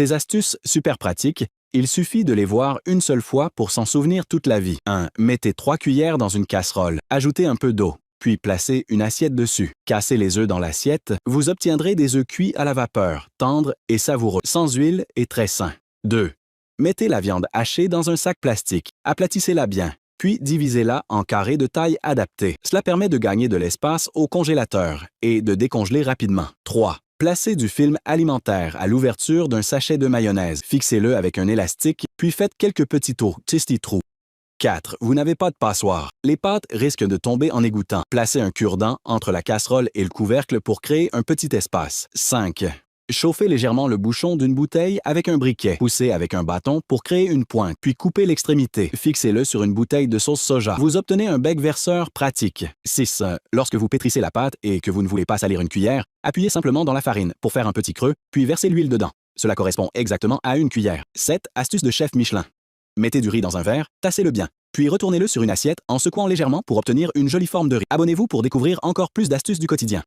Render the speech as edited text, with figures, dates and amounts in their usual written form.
Ces astuces super pratiques, il suffit de les voir une seule fois pour s'en souvenir toute la vie. 1. Mettez 3 cuillères dans une casserole. Ajoutez un peu d'eau, puis placez une assiette dessus. Cassez les œufs dans l'assiette, vous obtiendrez des œufs cuits à la vapeur, tendres et savoureux, sans huile et très sains. 2. Mettez la viande hachée dans un sac plastique. Aplatissez-la bien, puis divisez-la en carrés de taille adaptée. Cela permet de gagner de l'espace au congélateur et de décongeler rapidement. 3. Placez du film alimentaire à l'ouverture d'un sachet de mayonnaise. Fixez-le avec un élastique, puis faites quelques petits trous. 4. Vous n'avez pas de passoire. Les pâtes risquent de tomber en égouttant. Placez un cure-dent entre la casserole et le couvercle pour créer un petit espace. 5. Chauffez légèrement le bouchon d'une bouteille avec un briquet. Poussez avec un bâton pour créer une pointe, puis coupez l'extrémité. Fixez-le sur une bouteille de sauce soja. Vous obtenez un bec verseur pratique. 6. Lorsque vous pétrissez la pâte et que vous ne voulez pas salir une cuillère, appuyez simplement dans la farine pour faire un petit creux, puis versez l'huile dedans. Cela correspond exactement à une cuillère. 7. Astuce de chef Michelin. Mettez du riz dans un verre, tassez-le bien, puis retournez-le sur une assiette en secouant légèrement pour obtenir une jolie forme de riz. Abonnez-vous pour découvrir encore plus d'astuces du quotidien.